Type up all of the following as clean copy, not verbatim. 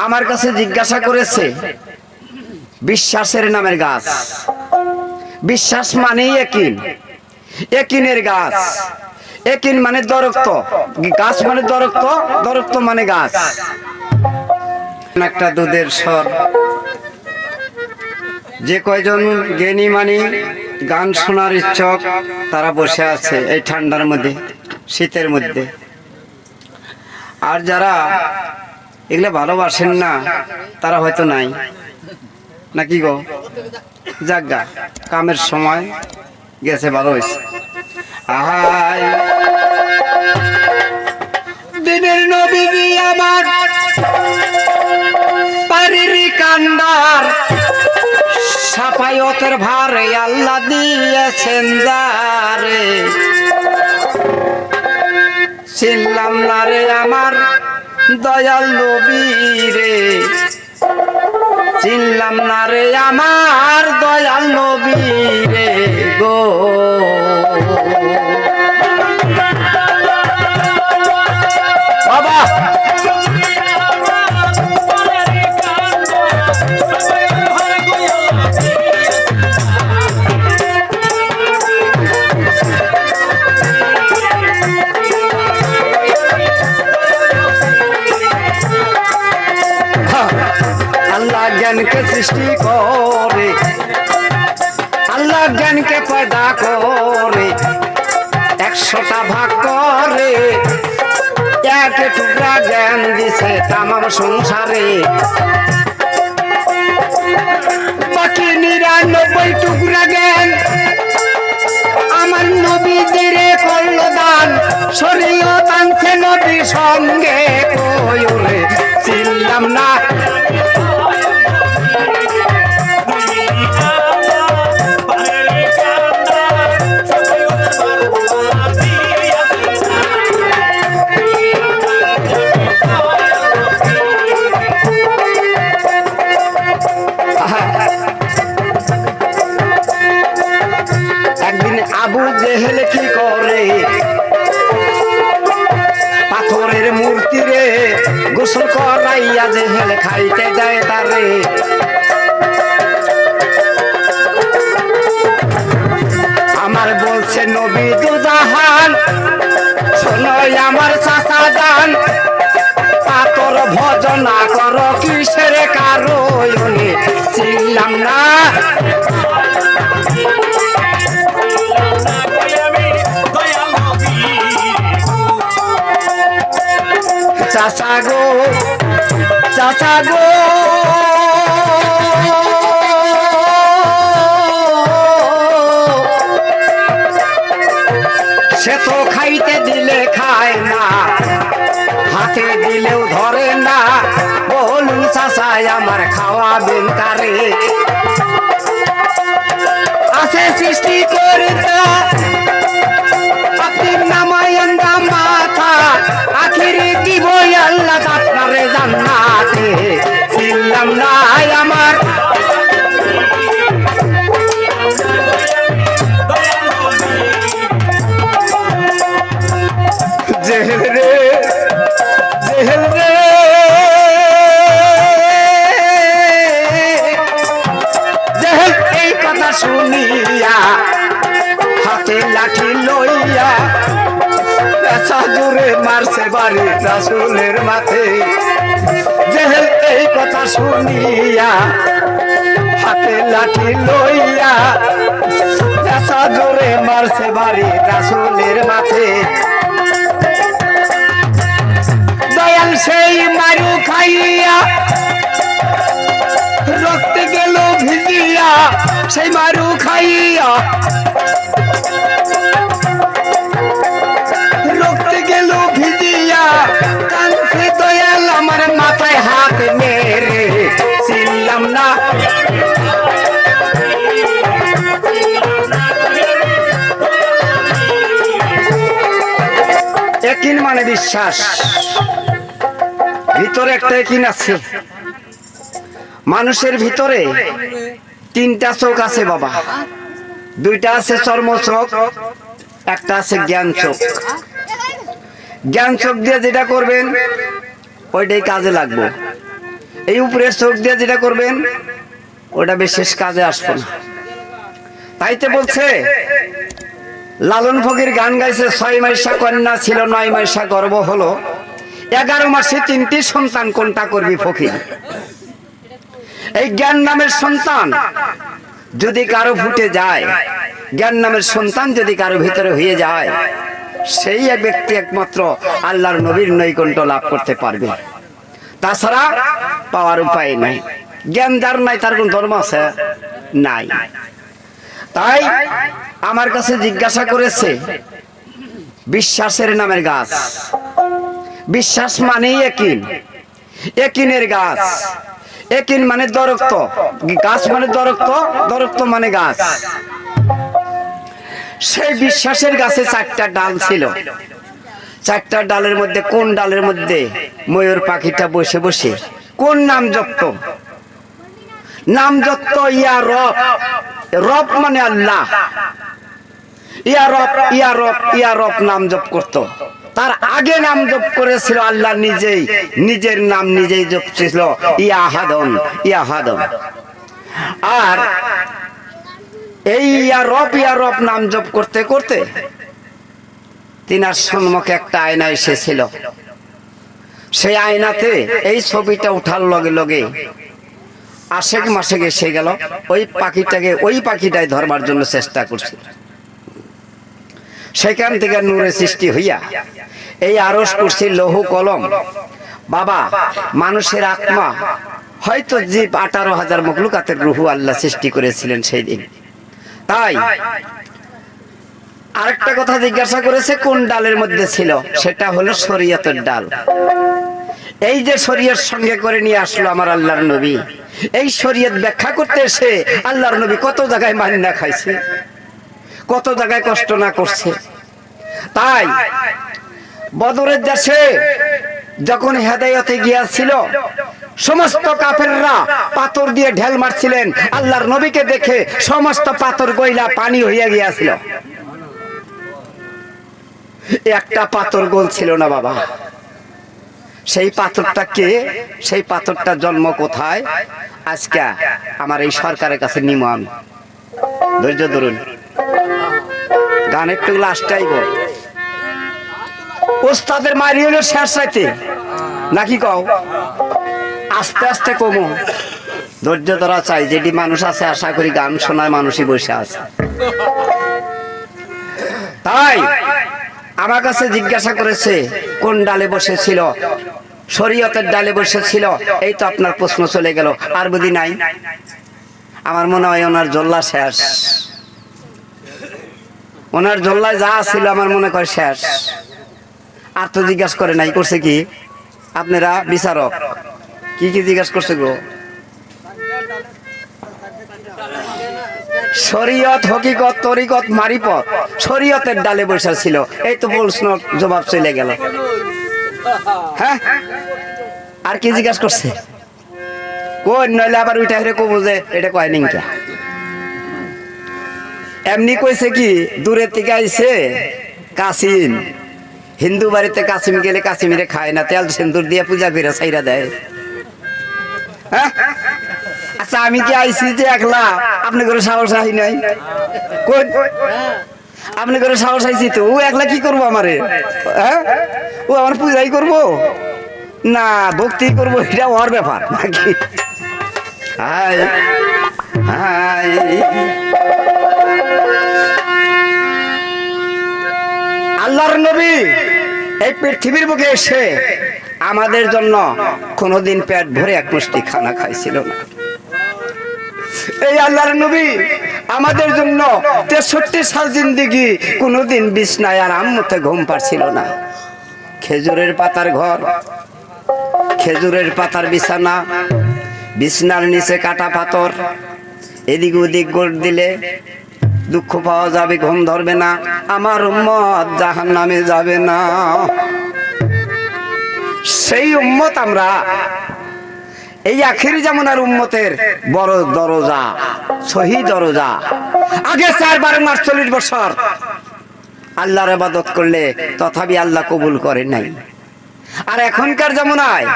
আমার কাছে জিজ্ঞাসা করেছে বিশ্বাসের নামের গাছ। বিশ্বাস মানেই একিন, একিনের গাছ। একিন মানে দরক্ত, গাছ মানে দরক্ত, দরক্ত মানে গাছ। একটা দুধের স্বর। যে কয়জন জ্ঞানী মানি গান শোনার ইচ্ছুক তারা বসে আছে এই ঠান্ডার মধ্যে, শীতের মধ্যে। আর যারা এগুলা ভালোবাসেন না তারা হয়তো নাই, নাকি গো? যাজ্ঞা কামের সময় গেছে, ভালো হয়েছে। আহাই দিনের নবী আমার পারিরি কান্দার সাফায়তের ভারে আল্লাহ দিয়েছেন যারে। চিনলাম না রে আমার দয়াল নবী রে, চিনলাম না রে আমার দয়াল নবী রে গো। বাবা আল্লাহ জ্ঞানকে সৃষ্টি করে, আল্লাহ জ্ঞানকে পয়দা করে, 100টা ভাগ করে, এক টুকরা জ্ঞান দিছে তামাম সংসারে। বাকি 99 টুকরা জ্ঞান আমার নবী দিরে করল দান। শরীয়ত আনছে নবীর সঙ্গে কইরে, চিনলাম না আবু জেহেল কি করে, পাথরের মূর্তি রে গোসল করাইয়া জেহেল খাইতে যায় তারে। আমার বলছে নবী দুজাহান শোনোই আমার চাচা জান, পাথর ভজনা করো কিসের কারণে, চিনলাম না চাচা গো, চাচা গো। সে তো খাইতে দিলে খায় না, হাতে দিলেও ধরে না, বলুন চাচা আমার খাওয়াবেন কারে। আছে সৃষ্টি করতে আপনি নামায়েন মাথা, আখিরে দিব আল্লাহ আপনারে জান্নাতে। চিনলাম না আমার জেহেল রে, জেহেল রে, জেহেল এই কথা শুনিয়া হাতে লাঠি লইয়া জোরে মারছে বাড়ি রাসূলের মাথে। জেহেল এই কথা শুনিয়া হাতে লাঠি লইয়া জোরে মারছে বাড়ি রাসূলের মাথে। দয়াল সেই মারু খাইয়া রক্ত গেল ভিজিয়া, সেই মারু খাইয়া রক্ত গেল ভিজিয়া, কানছে দয়াল আমার মাথায় হাত মেরে। চিনলাম না একিন মানে বিশ্বাস। ভিতরে একটা একিন আছে। মানুষের ভিতরে 3টা চোখ আছে বাবা, 2টা আছে চর্ম চোখ, একটা আছে জ্ঞান চোখ। জ্ঞান চোখ দিয়ে যেটা করবেন ওইটাই কাজে লাগবে। এই উপরের চোখ দিয়ে যেটা করবেন ওটা বিশেষ কাজে আসবে না। তাইতে বলছে লালন ফকির গান গাইছে, 6 মাসা কন্যা ছিল 9 মাসা গর্ভ হলো, 11 মাসে 3টি সন্তান, কোনটা করবি ফকির? এই জ্ঞান নামের সন্তান যদি কারো ফুটে যায়, জ্ঞান নামের সন্তান যদি কারো ভিতরে হয়ে যায়, সেই ব্যক্তি একমাত্র আল্লাহর নবীর নৈকট্য লাভ করতে পারবে, তাছাড়া পাওয়ার উপায় নাই। জ্ঞান যার নাই তার কোন ধর্ম আছে? নাই। তাই আমার কাছে জিজ্ঞাসা করেছে বিশ্বাসের নামের গাছ, বিশ্বাস মানে একিন, একিনের গাছ, একিন মানে দরক্ত, গাছ মানে দরক্ত, দরক্ত মানে গাছ। সেই বিশ্বাসের গাছে 4টা ডাল ছিল, 4টা ডালের মধ্যে কোন ডালের মধ্যে ময়ূর পাখিটা বসে বসে কোন নাম জপত? নাম জপত ইয়া রব, রব মানে আল্লাহ, ইয়া রব ইয়া রব ইয়া রব নাম জপ করত। তার আগে নাম জপ করেছিল আল্লাহ নিজেই, নিজের নাম নিজেই জপছিল ইয়া আহাদন, ইয়া আহাদন। আর এই ইয়া রব নাম জপ করতে করতে তিনার সম্মুখে একটা আয়না এসেছিল। সেই আয়নাতে এই ছবিটা উঠার লগে লগে আশেক মাসেক এসে গেল, ওই পাখিটাকে, ওই পাখিটাই ধরবার জন্য চেষ্টা করছে। সেখান থেকে নূরে সৃষ্টি হইয়া এই আরশ কুরসি লৌহ কলম, বাবা মানুষের আত্মা, হয়তো জীব 18,000 মখলুকাতের রুহু আল্লাহ সৃষ্টি করেছিলেন সেই দিন। তাই আরেকটা কথা জিজ্ঞাসা করেছে কোন ডালের মধ্যে ছিল, সেটা হলো শরীয়তের ডাল। এই যে শরীয়ত সঙ্গে করে নিয়ে আসলো আমার আল্লাহর নবী, এই শরীয়ত ব্যাখ্যা করতে এসে আল্লাহর নবী কত জায়গায় মারি না খাইছে, কত জায়গায় কষ্ট না করছে। তাই বদরের দেশে যখন হেদায়েতে গিয়েছিল, সমস্ত কাফেররা পাথর দিয়ে ঢেল মারছিলেন, আল্লাহর নবীকে দেখে সমস্ত পাথর গইলা পানি হইয়া গিয়েছিল, একটা পাথর গোল ছিল না বাবা। সেই পাথরটা কে? সেই পাথরটা জন্ম কোথায়? আজকে আমার এই সরকারের কাছে নিম আমি। ধৈর্য ধরুন, গানের টুকলা আসটাইব। ওস্তাদের মারি হলো শেষ রাইতে নাকি কও? আস্তে আস্তে কমো, ধৈর্য ধরা চাই। যেটি মানুষ আছে আশা করি গান শোনায় মানুষই বসে আছে। তাই আমার কাছে জিজ্ঞাসা করেছে কোন ডালে বসেছিল, শরীয়তের ডালে বসেছিল। এই তো আপনার প্রশ্ন চলে গেল, আর বুঝি নাই। আমার মনে হয় ওনার জল্লা শেষ, ওনার জল্লায় যা ছিল আমার মনে করে শেষ। আর তো জিজ্ঞাসা করে নাই, করছে কি? আপনারা বিচারক কি কি জিজ্ঞাসা করছে গো? শরীয়ত, হকিকত, তরিকত, মারিফত, শরীয়তের ডালে বসা ছিল। এই তো প্রশ্ন জবাব চলে গেল। হ্যাঁ, আর কি জিজ্ঞাসা করছে? কোন নইলে আবার ওইটা হেরে কবো যে এটা কয় নিংটা। এমনি কইছে কি, দূরে থেকে আইছে কাসিম, হিন্দু বাড়িতে কাসিম গেলে কাসিমিরে খায় না, তেল সিন্দুর দিয়ে পূজা করে ছাইরা দেয়। হ্যাঁ, আচ্ছা আমি কি আইছি যে একলা? আপনি করে সাহস আই নাই? কোন আপনি করে সাহস আইছি তো? ও একলা কি করবো আমারে? হ্যাঁ, ও আমার পূজাই করবো না ভক্তি করবো, এটা ওর ব্যাপার নাকি? হাই হাই, আল্লাহর নবী এই পৃথিবীর বুকে এসে আমাদের জন্য কোনোদিন পেট ভরে এক মুষ্টি খানা খাইছিল না। এই আল্লাহর নবী আমাদের জন্য 63 সাল জিন্দেগি কোনোদিন বিছনায় আরাম মতো ঘুম পাচ্ছিল না। খেজুরের পাতার ঘর, খেজুরের পাতার বিছানা, বিছনার নিচে কাটা পাথর, এদিক ওদিক গোড় দিলে দুঃখ পাওয়া যাবে, ঘুম ধরবে না, আমার উম্মত জাহান্নামে যাবে না। সেই উম্মত আমরা, এই আখিরি জামানার উম্মতের বড় দরজা, সহি দরজা। আগে 4-12 বছর আল্লাহর ইবাদত করলে তথাপি আল্লাহ কবুল করে নাই। আর এখনকার জামানায়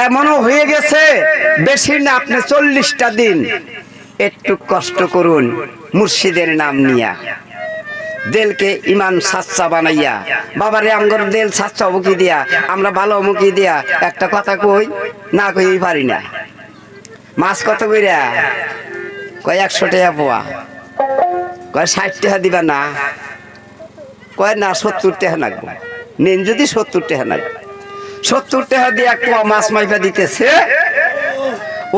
এমনও হয়ে গেছে বেশি না, আপনি 40টা দিন একটু কষ্ট করুন মুর্শিদের নাম নিয়া, দেলকে ইমান সাচ্চা বানাইয়া। বাবারে আমগর দেল সাচ্চা মুখি দিয়া, আমরা ভালো মুখি দিয়া একটা কথা কই না কই পারি না। মাছ কত কইরা কয় 100 টাকা পোয়া, কয় 60 টাকা দিবা না, কয় না 70 টাকা লাগবে, নেন যদি 70 টাকা লাগবে। 70 টাকা দিয়ে এক পোয়া মাছ মাইপা দিতেছে,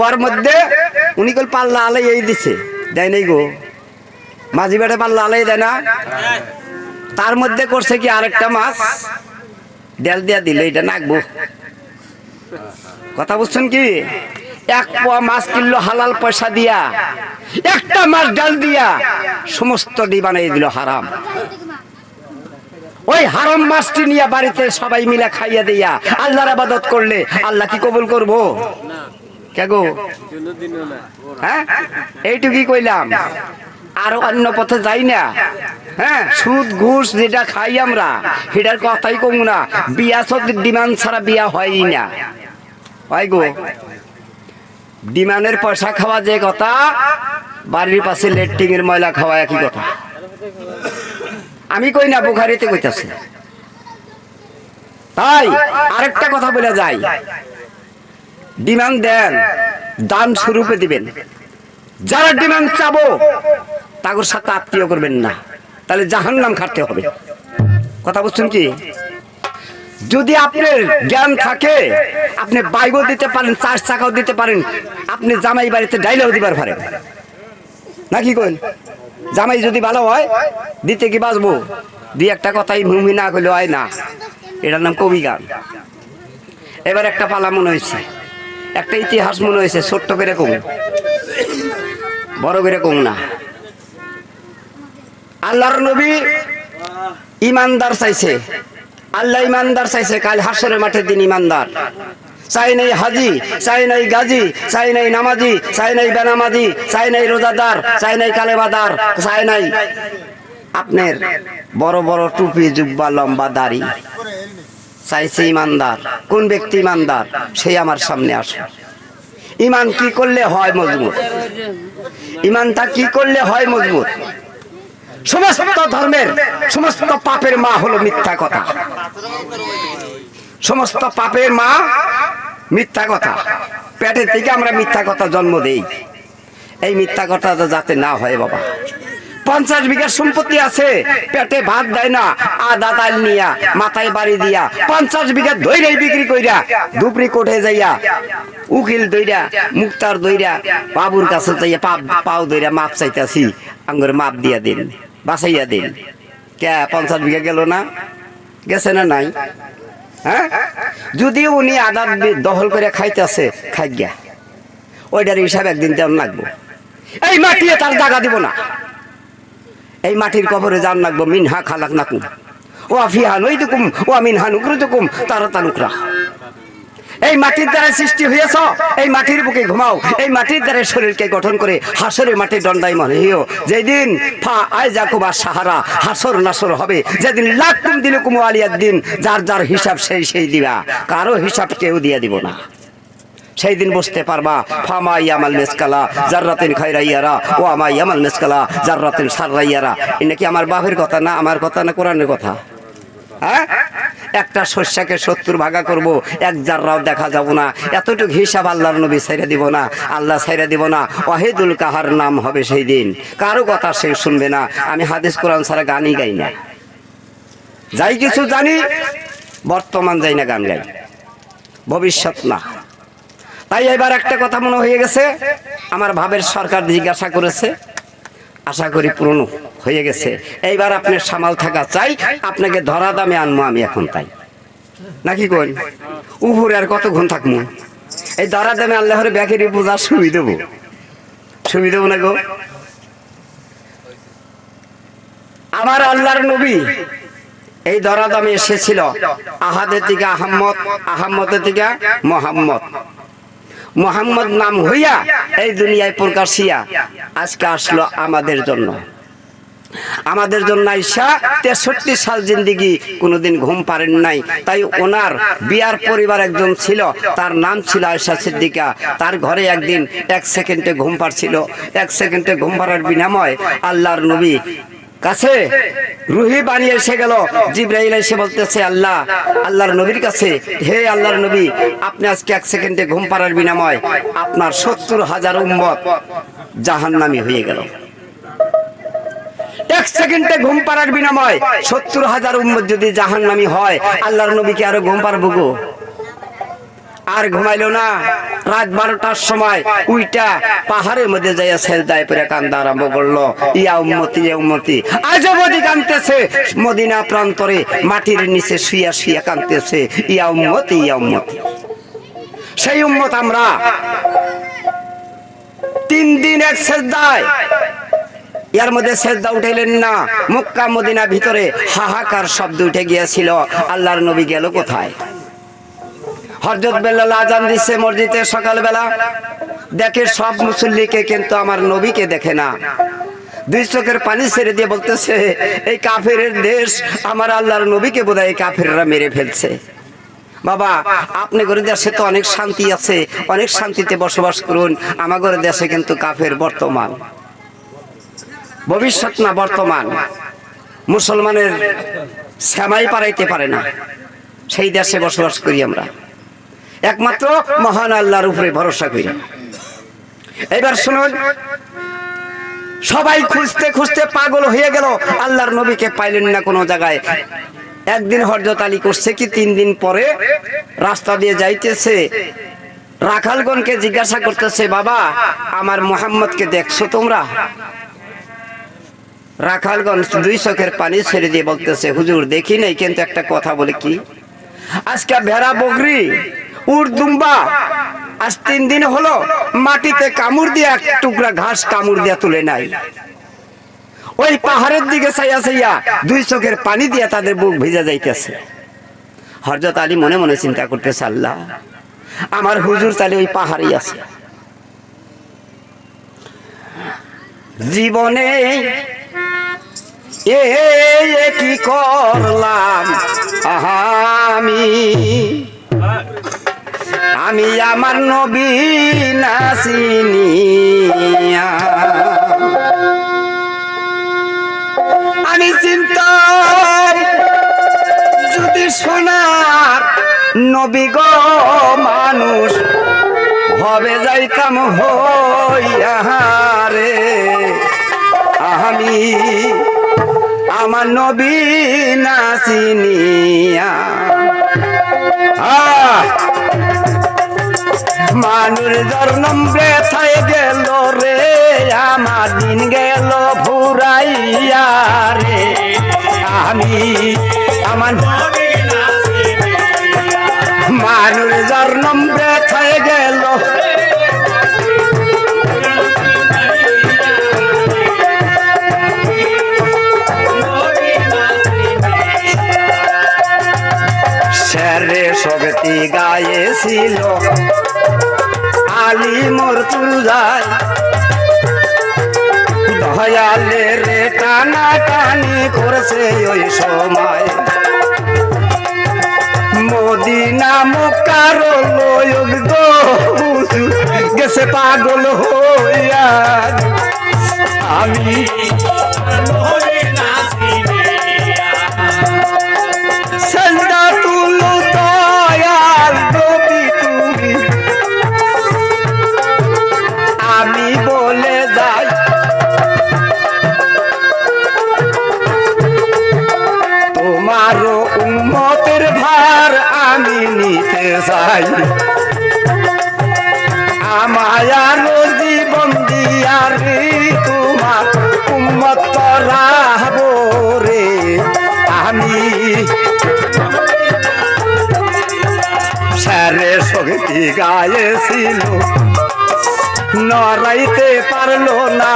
ওর মধ্যে উনি কল পাল্লা আলাই এই দিছে, দেয় নাই গো, মাঝি বেটে পাল্লা আলাই দেয় না, তার মধ্যে করছে কি আরেকটা মাছ দেল দিয়া দিল, এটা নাকবো। কথা বুঝছেন কি? এক পোয়া মাছ কিনলো হালাল পয়সা দিয়া, একটা মাছ ডাল দিয়া সমস্ত ডি বানাই দিল হারাম। ওই হারাম মাছটি নিয়ে বাড়িতে সবাই মিলে খাইয়া দিয়া আল্লাহর ইবাদত করলে আল্লাহ কি কবুল করবো? কে গো? হ্যাঁ, এইটুকুই কইলাম, আর অন্য পথে যাই না। হ্যাঁ, সুদ ঘুষ যেটা খাই আমরা সেটার কথাই কম না। বিয়া সব ডিমান্ড ছাড়া বিয়া হয়ই না, হয় গো। ডিমান্ডের পয়সা খাওয়া যে কথা, বাড়ির পাশে লেট্রিং এর ময়লা খাওয়া একই কথা। আমি কই না, বুখারীতে কইতাছে। তাই আরেকটা কথা বলে যাই, ডিমান্ড দেন, দান স্বরূপে দিবেন। যারা ডিমান্ড চাবো তাদের সাথে আত্মীয় করবেন না, তাহলে জাহান্নাম খাটতে হবে। কথা বুঝছেন কি? যদি আপনার জ্ঞান থাকে, আপনি বাইকও দিতে পারেন, 4 চাকাও দিতে পারেন, আপনি জামাই বাড়িতে ডাইলেও দিবার পারেন নাকি কইন? জামাই যদি ভালো হয় দিতে কি বাঁচবো? দুই একটা কথাই মুমি না করলে হয় না, এটার নাম কবি গান। এবার একটা পালা মনে হয়েছে, একটা ইতিহাস মনে হয়েছে, ছোট্ট করে কম, বড় করে কম না। আল্লাহর নবী ইমানদার চাইছে, আল্লাহ ইমানদার চাইছে। কাল হাসরের মাঠের দিন ইমানদার চাই নাই, হাজি চাই নাই, গাজী চাই নাই, নামাজি চাই নাই, বেনামাজি চাই নাই, রোজাদার চাই নাই, কালেবাদার চাই নাই, আপনার বড় বড় টুপি জুব্বা লম্বা দাড়ি চাইছে ইমানদার। কোন ব্যক্তি ইমানদার? সেই আমার সামনে আসে। ইমান কি করলে হয় মজবুত? ইমানটা কি করলে হয় মজবুত? সমস্ত ধর্মের সমস্ত পাপের মা হলো মিথ্যা কথা। সমস্ত পাপের মা মিথ্যা কথা। পেটের থেকে আমরা মিথ্যা কথা জন্ম দেই। এই মিথ্যা কথা যাতে না হয় বাবা। 50 বিঘা সম্পত্তি আছে, পেটে ভাত দেয় না, আদা তাল নিয়া মাথায় বাড়ি দিয়া 50 বিঘা দইরাই বিক্রি কইরা দুপুরি কোঠে যাইয়া উকিল দইরা মুক্তার দইরা বাবুর কাছে যাইয়া পাও দইরা মাপ চাইতাছি, আঙ্গুর মাপ দিয়া দিন, বাঁচাইয়া দিন। কে 50 বিঘা গেল না? গেছে না নাই? হ্যাঁ, যদি উনি আদা দখল করে খাইতেছে, খাই গিয়া ওইটার হিসাব একদিন তেমন লাগবো। এই মাটি তার জায়গা দিব না, এই মাটির কবরে যান লাগবো। মিনহা খালাক নাকুম ও আফিহা নইদুকুম ও মিনহা নুকরুদুকুম তারাতা নুকরা। এই মাটির দ্বারা সৃষ্টি হয়েছ, এই মাটির বুকে ঘুমাও, এই মাটির দ্বারা শরীরকে গঠন করে হাসরের মাঠে দণ্ডায়মান হইও। যেদিন ফা আয়জাকুবা সাহারা হাসর নাসর হবে, যেদিন লাকুম দিলকুম আলিয়াদ দিন, যার যার হিসাব সেই দিবা, কারো হিসাব কেউ দিয়ে দিব না। সেই দিন বুঝতে পারবা ফামা ইয়ামাল মিসকালা জাররাতিন খায়রাইয়ারা ও আমা ইয়ামাল মিসকালা জাররাতিন সাররাইয়ারা। এটা কি আমার বাপের কথা না, আমার কথা না, কোরআনের কথা? হ্যাঁ, একটা শস্যকে 70 ভাগা করব, এক জাররাও দেখা যাব না। এতটুকু হিসাব আল্লাহর নবী ছাইরা দিব না, আল্লাহ ছাইরা দিব না। ওয়াহিদুল কাহার নাম হবে সেই দিন, কারো কথা সে শুনবে না। আমি হাদিস কোরআন ছাড়া গানই গাই না, যাই কিছু জানি বর্তমান যাই না, গান গাই, ভবিষ্যৎ না। তাই এবার একটা কথা মনে হয়ে গেছে, আমার ভাবের সরকার জিজ্ঞাসা করেছে, আশা করি পূর্ণ হয়ে গেছে। এইবার আপনার সামাল থাকা চাই, আপনাকে ধরা দামে আনবো আমি এখন, তাই নাকি কোন উপরে আর কতক্ষণ থাকবো? এই ধরা দামে আল্লাহরে ব্যাকেরি বোঝা সুবিধা দেবো, সুবিধা দেবো না গো। আমার আল্লাহর নবী এই ধরা দামে এসেছিল আহাদের থেকে আহম্মদ, আহম্মদের থেকে মোহাম্মদ, মোহাম্মদ নাম হইয়া এই দুনিয়ায় প্রকাশিয়া আজকে আসলো আমাদের জন্য। আমাদের জন্য আইসা 63 সাল জিন্দিগি কোনোদিন ঘুম পারেন নাই। তাই ওনার বিয়ার পরিবার একজন ছিল, তার নাম ছিল আয়েশা সিদ্দিকা। তার ঘরে একদিন 1 সেকেন্ডে ঘুম পারছিল। 1 সেকেন্ডে ঘুম পাড়ার বিনিময়ে আল্লাহর নবী কাছে রুহি বানিয়ে এসে গেল। জিবরাইল এসে বলতেছে আল্লাহর নবীর কাছে, হে আল্লাহর নবী, আপনি আজকে 1 সেকেন্ডে ঘুম পাড়ার বিনিময়ে আপনার 70,000 উম্মত জাহান্নামী হয়ে গেল। 1 সেকেন্ডে ঘুম পাড়ার বিনিময়ে 70,000 উম্মত যদি জাহান্নামী হয়, আল্লাহর নবীকে আরো ঘুম পারবো গো? আর ঘুমাইলো না। রাত 12টার সময় উইটা পাহাড়ের মধ্যে যাইয়া সেজদায় পড়ে কান্দা আরম্ভ করলো, ইয়া উম্মতি ইয়া উম্মতি। আজবদি কাঁদতেছে, মদিনা প্রান্তরে মাটির নিচে শুইয়া শুইয়া কাঁদতেছে, ইয়া উম্মতি ইয়া উম্মতি। সেই উম্মত আমরা। 3 দিন এক সেজদায়, এর মধ্যে সেজদা উঠাইলেন না। মক্কা মদিনা ভিতরে হাহাকার শব্দ উঠে গিয়েছিল। আল্লাহর নবী গেল কোথায়? হযরত বেলাল আজান দিচ্ছে মসজিদে সকালবেলা, দেখে সব মুসল্লিকে, কিন্তু আমার নবীকে দেখে না। 2 চোখের পানি ছেড়ে দিয়ে বলতেছে, এই কাফেরের দেশ, আমার আল্লাহর নবীকে বোধহয় কাফেররা মেরে ফেলছে। বাবা, আপনি ঘরে দেশে তো অনেক শান্তি আছে, অনেক শান্তিতে বসবাস করুন। আমার ঘরে দেশে কিন্তু কাফের বর্তমান, ভবিষ্যৎ না বর্তমান। মুসলমানের সেমাই পারাইতে পারে না, সেই দেশে বসবাস করি আমরা, একমাত্র মহান আল্লাহর উপরে ভরসা করি। এবার শুনুন, সবাই খুঁজতে খুঁজতে পাগল হয়ে গেল, আল্লাহর নবীকে পাইলেন না কোনো জায়গায়। একদিন হযরত আলী করছে কি, 3 দিন পরে রাস্তা দিয়ে যাইতেছে, রাখালগণকে জিজ্ঞাসা করতেছে, বাবা আমার মুহাম্মদকে দেখছো তোমরা? রাখালগণ 2 চোখের পানি ছেড়ে দিয়ে বলতেছে, হুজুর দেখি নাই, কিন্তু একটা কথা বলে কি, আজকে ভেড়া বকরি উট দুম্বা আজ 3 দিন হলো মাটিতে কামড় দিয়ে এক টুকরা ঘাস কামড় দিয়ে তুলে নাই। ওই পাহাড়ের দিকে চাইয়া চাইয়া 2 চোখের পানি দিয়ে তাদের বুক ভিজে যাইতেছে। হযরত আলী মনে মনে চিন্তা করতেছে, আল্লাহ আমার হুজুর তাহলে ওই পাহাড়েই আছে। জীবনে কি করলাম আমি আমার নবী না চিনিয়া, আমি চিন্তা যদি সোনার নবী গো মানুষ হবে যাইতাম হইয়া রে, আমি আমার নবী না চিনিয়া। মানুষ জন্ম ব্যথায় গেল রে, আমার দিন গেল ফুরাইয়া রে, আমি আমার মানুষ জন্ম ব্যথায় গেল, শেরে শক্তি গায়েছিল আলী মোর তুলজায়, দয়ালে রে টানা টানি করছে ওই সময়, মদিনা মক্কার লোক গো গেছে পাগল হইয়া, আমি সেজদা তুলো দয়াল নবী তুমি, আমি বলে যাই তোমারও উম্মতের ভার আমি নিতে চাই, আমায়ারও জীবন দিয়া রে তোমার উম্মত রাহবো রে, আমি শেরে শক্তি গায়েছিল নড়াইতে পারলো না,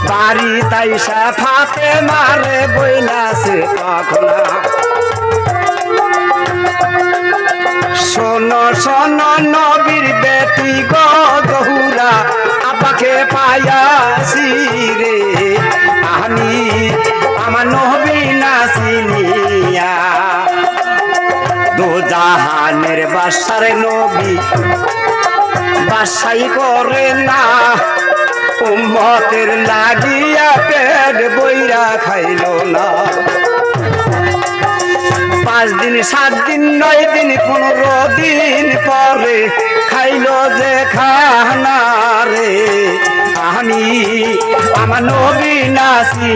বাড়ি তাই সাফাতে মারে বইলাছে তখন, শোনো শোনো নবীর বেটি গো জহুরা, আপাকে পায়াছি রে, আমি জগতের বাদশার নবী বাদশাই করে না, উম্মতের লাগিয়া পেট বইরা খাইল না। 5 দিন 7 দিন 9 দিন 15 দিন পরে খাইল যে খানা রে। আমি আমার নবী নাসি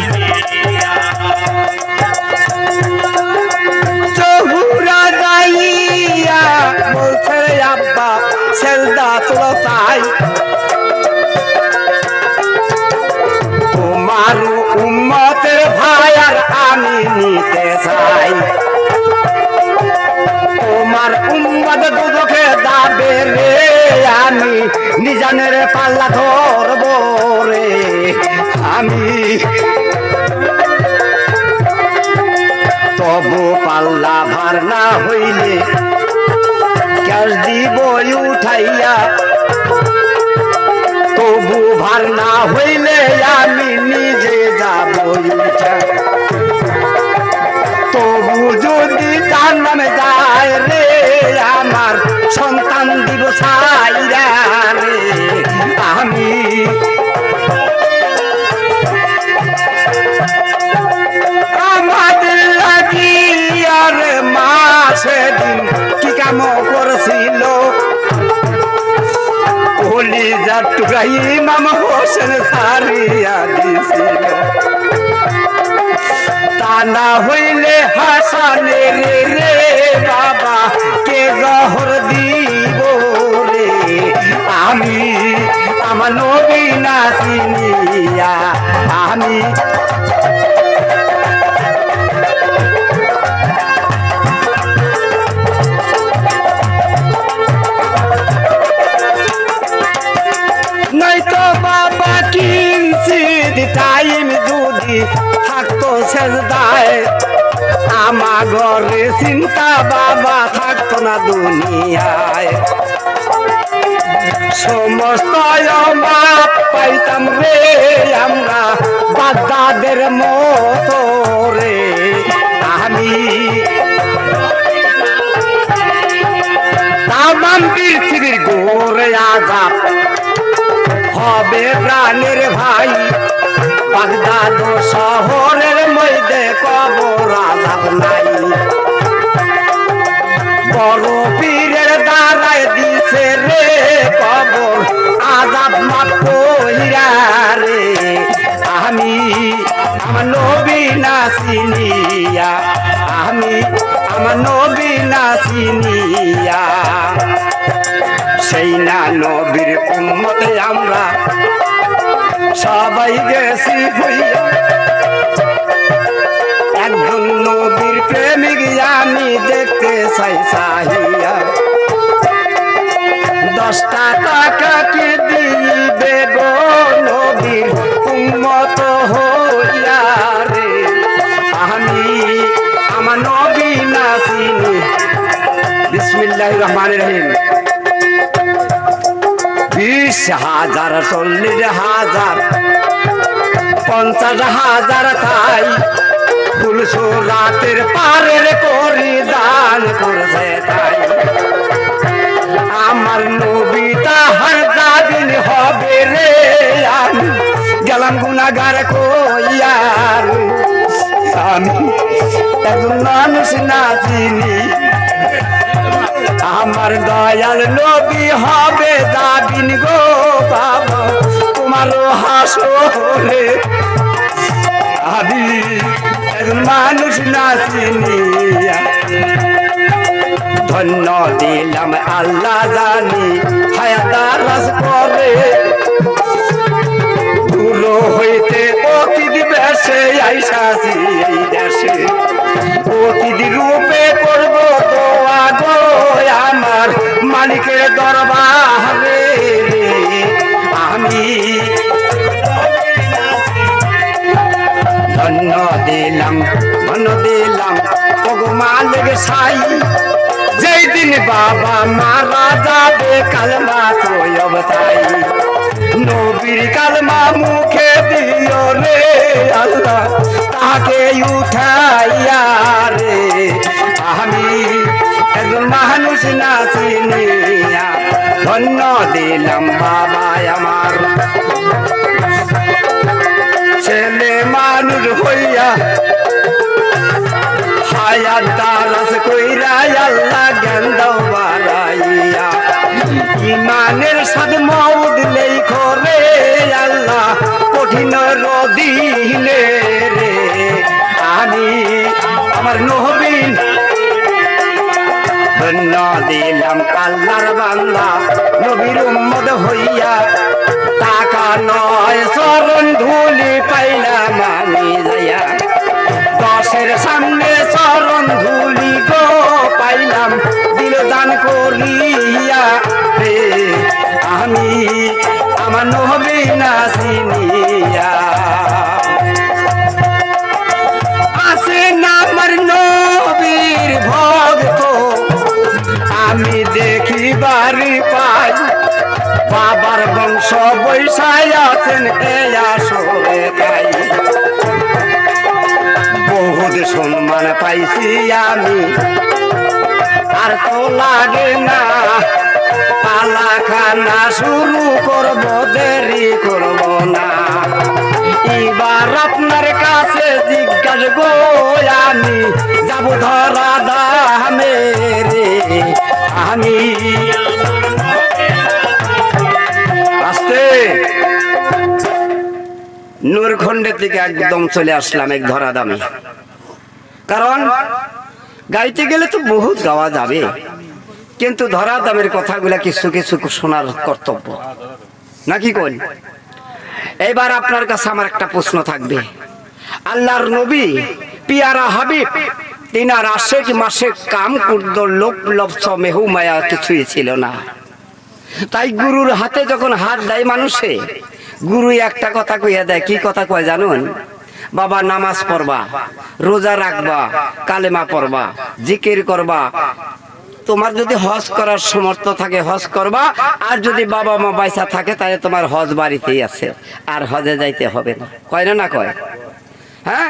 চহুরা যাইয়া বলছে আব্বা সেলদা তোলো তাই, তোমার উম্মতের ভাই আর আমি নিতে চাই। তোমার উম্মত দুদকে যাবে রে, আমি নিজানের পাল্লা ধরব রে। আমি তবু পাল্লা ভার না হইলে ক্যাশ দিব উঠাইয়া, তবু ভার না হইলে আমি নিজে যাব উঠা। তবু যদি তার নামে যায় রে, আমার সন্তান দিব ছাইরা রে। আমি আমাদের লাগিয়ার মাসে দিন কি কাম করছিল, কলিজার টুকরা ইমাম হোসেন সারিয়া দিছিল। তা না হইলে হাসানের রে বাবা কে জহর দিব রে। আমি আমার নবী না চিনিয়া আমি নয়তো বাবা কিনছি টাইম যদি থাকতো সেজদায়, আমার ঘরে চিন্তা বাবা থাকতো না দুনিয়ায়। সমস্ত মাপ পাইতাম রে আমরা বাদ্দাদের মতো রে। আমি তামাম পৃথিবীর গোরে আজাব হবে প্রাণের ভাই, বাগদাদ শহরের মধ্যে কবর আজাব নাই। বড় পীরের দ্বারায় দিছে রে কবর আজাব মাপ কইরা রে। আমি আমার নবী না চিনিয়া আমি আমার নবী না চিনিয়া, সেই না নবীর উম্মতে আমরা সবাই গেছি হইয়া। একজন নবীর প্রেমিক আমি দেখতে চাই চাহিয়া, 10 টাকা কি দিবে গো নবীর উম্মত হইয়া রে। আমি আমার নবী না চিনি। বিসমিল্লাহির রহমানির রহিম। 20,000 40,000 50,000 তাই তুলসো রাতের পারের করি দান করছে তাই। আমার নবী তাহার দাবিন হবে রে, আমি গেলাম গুনাহগার কইয়ার। আমি একজন মানুষ না চিনি, আমার দয়াল নবী হবে দাবিন গো বাবা তোমারও হাসরে। আমি একজন মানুষ না চিনিয়া, ধন্য দিলাম আল্লাহ জানি হায়াতারাস করে। দূর হইতে অতিথি বেশে আইসাছি এই দেশে, অতিথি রূপে করব তো আগো আমার মালিকের দরবারে। আমি ধন্য দিলাম ওগো মালিক সাই, যেই দিন বাবা মারা যাবে কালমা তো অবতাই। নবীর কালমা মুখে দিও রে আল্লাহ তাকে উঠাইয়া রে। আমি একজন মানুষ না চিনিয়া ধন্য দিলাম বাবা আমার। ছেলে মানুষ হইয়া হায়াত দারাজ কইরা আল্লাহ জ্ঞান দাও বাড়াইয়া। ইমানের সাথে মউদ লেখো রে আল্লাহ কঠিন রদিনে রে। আমি আমার নবীন ধন্য দিলাম আল্লাহর বান্দা নবীর উম্মত হইয়া। টাকা নয় চরণ ধুলি পাইলাম আমি যাইয়া। দশের সামনে চরণ ধুলি গো পাইলাম দিল দান করিয়া রে। আমি আমার নবী না চিনিয়া। আছে না আমার নবীর ভক্ত আমি দেখি বাড়ি পাই। বাবার বংশ বৈশায় আছেন এই আসরে তাই। বহুত সম্মান পাইছি আমি আর তো লাগে না। পালা খানা শুরু করব দেরি করব না। এবার আপনার কাছে জিজ্ঞাসা গো আমি যাব ধরা দামে রে। আমি আসতে নূরখণ্ডের থেকে একদম চলে আসলাম এক ধরা দামে। কারণ গাইতে গেলে তো বহুত গাওয়া যাবে, কিন্তু ধরা দামের কথাগুলা কিছু কিছু শোনার কর্তব্য নাকি কোন। এবার আপনার কাছে আমার একটা প্রশ্ন থাকবে। আল্লাহর নবী পিয়ারা হাবিব তিনার আশেক মাসে কাম কুর্দ লোক লবস মেহু মায়া কিছুই ছিল না। তাই গুরুর হাতে যখন হাত দেয় মানুষে, গুরু একটা কথা কইয়া দেয়। কি কথা কয় জানুন? বাবা নামাজ পড়বা, রোজা রাখবা, কালেমা পড়বা, জিকির করবা। তোমার যদি হজ করার সমর্থ থাকে হজ করবা, আর যদি বাবা মা বাইসা থাকে তাহলে তোমার হজ বাড়িতেই আছে, আর হজে যাইতে হবে না। কয় না কয়? হ্যাঁ,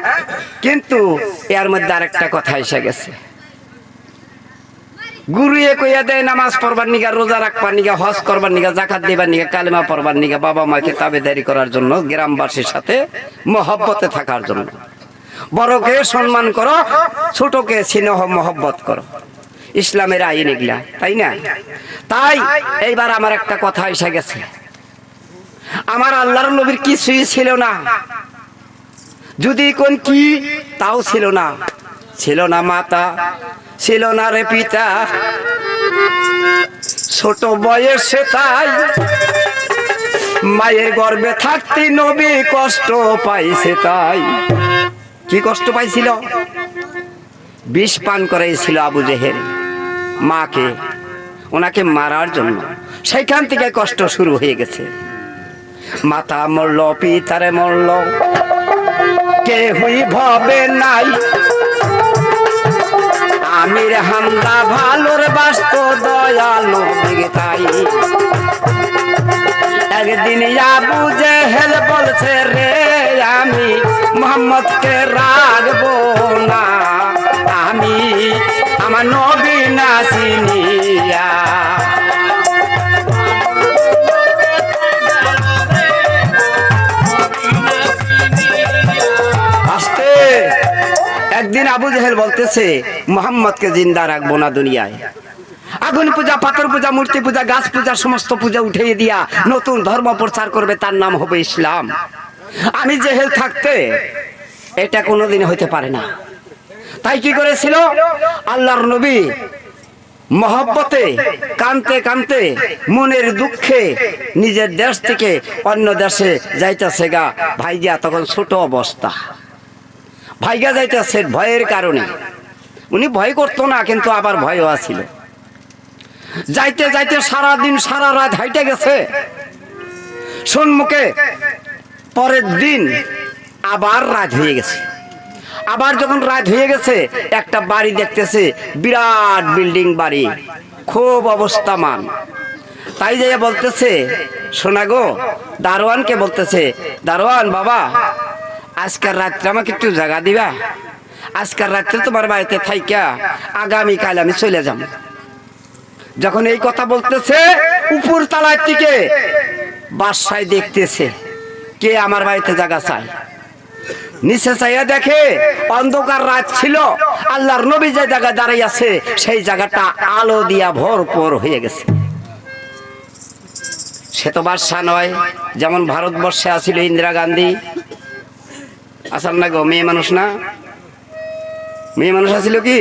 কিন্তু এর মধ্যে আরেকটা কথা এসে গেছে। গুরুয়ে কইয়া দেয় নামাজ পড়বার নিগা, রোজা রাখবার নিগা, হজ করবার নিগা, জাকাত দিবার নিগা, কালেমা পড়বার নিগা, বাবা মাকে তাবেদারি করার জন্য, গ্রামবাসীর সাথে মহব্বতে থাকার জন্য। বড়কে সম্মান করো, ছোটকে স্নেহ মহব্বত করো, ইসলামের আইন এগুলা, তাই না? তাই এইবার আমার একটা কথা এসে গেছে। আমার আল্লাহর নবীর কিছুই ছিল না, যদি কোন কি তাও ছিল না। ছিল না মাতা, ছিল না রে পিতা, ছোট বয়সে তাই মায়ের গর্ভে থাকতে নবী কষ্ট পাইছে। তাই কি কষ্ট পাইছিল? বিষ পান করাইছিল আবু জেহেল মাকে, ওনাকে মারার জন্য। সেইখান থেকে কষ্ট শুরু হয়ে গেছে। মাতা মরল, পিতারে মরল, কেহই ভবে নাই। আমির হামদা ভালোর বাস্ত দয়ালু দিকে তাই। একদিন আবু জেহেল বলছে রে আমি মোহাম্মদকে রাখবো না, আমি আমার নবী না চিনিয়া। আস্তে একদিন আবু জেহেল বলতেছে মোহাম্মদকে জিন্দা রাখবো না দুনিয়ায়। আগুন পূজা, পাথর পূজা, মূর্তি পূজা, গাছ পূজা, সমস্ত পূজা উঠিয়ে দিয়া নতুন ধর্ম প্রচার করবে, তার নাম হবে ইসলাম। আমি জেহেল থাকতে এটা কোনোদিন হইতে পারে না। তাই কি করেছিল আল্লাহর নবী? মহব্বতে কানতে কানতে, মনের দুঃখে নিজের দেশ থেকে অন্য দেশে যাইতেছে গা ভাইগা। তখন ছোট অবস্থা, ভাইগা যাইতেছে ভয়ের কারণে। উনি ভয় করতো না, কিন্তু আবার ভয়ও আছিল। যাইতে যাইতে সারাদিন সারা রাত হাইটে গেছে সম্মুখে। পরের দিন আবার রাত হয়ে গেছে। আবার যখন রাত হয়ে গেছে, একটা বাড়ি দেখতেছে, বিরাট বিল্ডিং বাড়ি, খুব অবস্থামান। তাই যাইয়া বলতেছে, শোনা গো, দারোয়ানকে বলতেছে, দারোয়ান বাবা, আজকের রাত্রে আমাকে একটু জায়গা দিবা? আজকের রাত্রে তোমার বাড়িতে থাইকা আগামীকাল আমি চলে যাব। যখন এই কথা বলতেছে উপর তলার থেকে বাদশাহ দেখতেছে কে আমার বাড়িতে জায়গা চায়। নিচে চাইয়া দেখে অন্ধকার রাত ছিল, আল্লাহর নবী যে জায়গা দাঁড়িয়ে আছে সেই জায়গাটা আলো দিয়া ভরপুর হয়ে গেছে। সে তো বাদশাহ নয়, যেমন ভারতবর্ষে আছিল ইন্দিরা গান্ধী, আসার না গো, মেয়ে মানুষ না, মেয়ে মানুষ আছিল কি?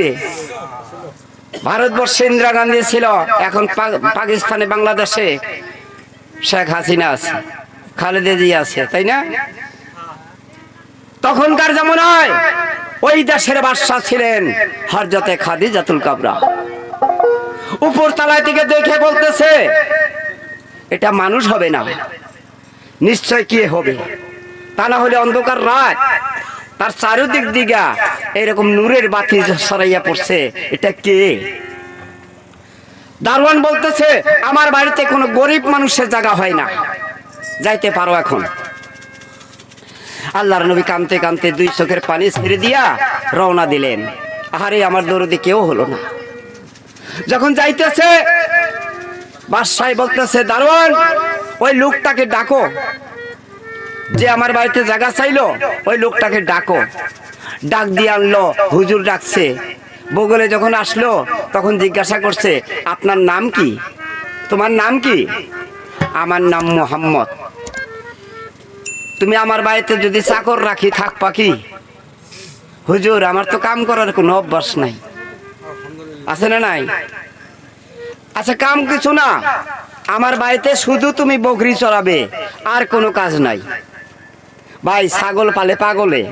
ভারতবর্ষে ইন্দিরা গান্ধী ছিল, এখন পাকিস্তানে বাংলাদেশে শেখ হাসিনা আছে, খালেদা জিয়া আছে, তাই না? তখনকার যেমন হয় ওই দেশের বাদশাহ ছিলেন হযরতে খাদিজাতুল কুবরা। উপর তলায় থেকে দেখে বলতেছে এটা মানুষ হবে না, নিশ্চয় কি হবে, তা না হলে অন্ধকার রাত, তার চারিদিক দিকে এরকম নূরের বাতি ছড়াইয়া পড়ছে, এটা কে? দারোয়ান বলতেছে আমার বাড়িতে কোনো গরিব মানুষের জায়গা হয় না, যাইতে পারো এখন। আল্লাহর নবী কাঁদতে কাঁদতে দুই চোখের পানি ছেড়ে দিয়া রওনা দিলেন। আহারে আমার দরদি কেউ হলো না। যখন যাইতেছে বাদশাহ বলতেছে দারোয়ান ওই লোকটাকে ডাকো, যে আমার বাড়িতে জায়গা চাইলো ওই লোকটাকে ডাকো। ডাক দিয়ে আনলো, হুজুর ডাকছে। বগলে যখন আসলো তখন জিজ্ঞাসা করছে আপনার নাম কি, তোমার নাম কি? আমার নাম মুহাম্মদ। তুমি আমার বাড়িতে যদি চাকর রাখি থাকবা কি? হুজুর আমার তো কাম করার কোনো অভ্যাস নাই। আছে না নাই? আচ্ছা কাম কিছু না, আমার বাড়িতে শুধু তুমি বকরি চড়াবে, আর কোনো কাজ নাই। ভাই ছাগল পালে পাগলে,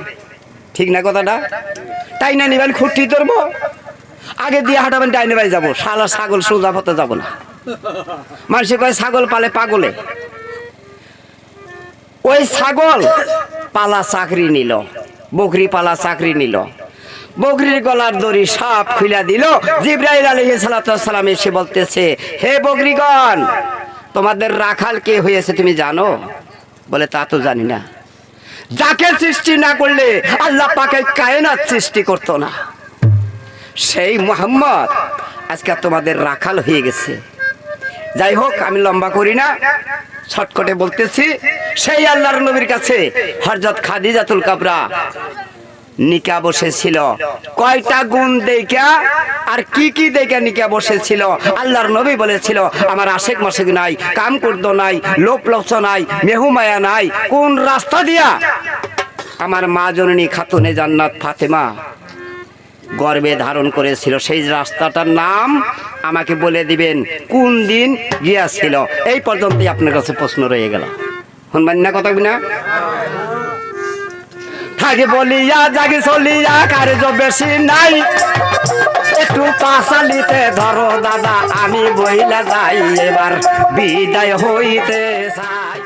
ঠিক না কথাটা? তাই না নিবেন খুঁটি ধরবো, আগে দিয়ে হাঁটাবেন ডাইনে বাই যাবো, শালা ছাগল সোজা পথে যাবো না। মানুষে কয় ছাগল পালে পাগলে। ওই ছাগল পালা চাকরি নিল, বকরি পালা চাকরি নিল, বকরির গলার দড়ি সব খুলে দিল। জিবরাইল আলাইহিস সালাম এসে বলতেছে হে বকরিগণ, তোমাদের রাখাল কে হয়েছে তুমি জানো? বলে তা তো জানি না। যাকে সৃষ্টি না করলে আল্লাহ পাকে কায়নাত সৃষ্টি করতো না, সেই মুহাম্মদ আজকে তোমাদের রাখাল হয়ে গেছে। যাই হোক আমি লম্বা করি না, শর্টকাটে বলতেছি, সেই আল্লাহর নবীর কাছে হযরত খাদিজাতুল কুবরা নিকা বসেছিল। কয়টা গুণ দেখা আর কি কি দেখা নিকা বসেছিল? আল্লাহর নবী বলেছিল আমার আশেক মাসেক নাই, কাম করদ নাই, লোভ লক্ষ নাই, মেহুমায়া নাই। কোন রাস্তা দিয়া আমার মা জননী খাতুনে জান্নাত ফাতেমা গর্বে ধারণ করেছিল, সেই রাস্তাটার নাম আমাকে বলে দিবেন, কোন দিন গিয়াছিল? এই পর্যন্তই আপনার কাছে প্রশ্ন রয়ে গেল। শুনবেন না কথা না? থাকে বলিয়া জাগে চলিয়া কার্য বেশি নাই, একটু পাশালিতে ধরো দাদা আমি বইলা যাই, এবার বিদায় হইতে চাই।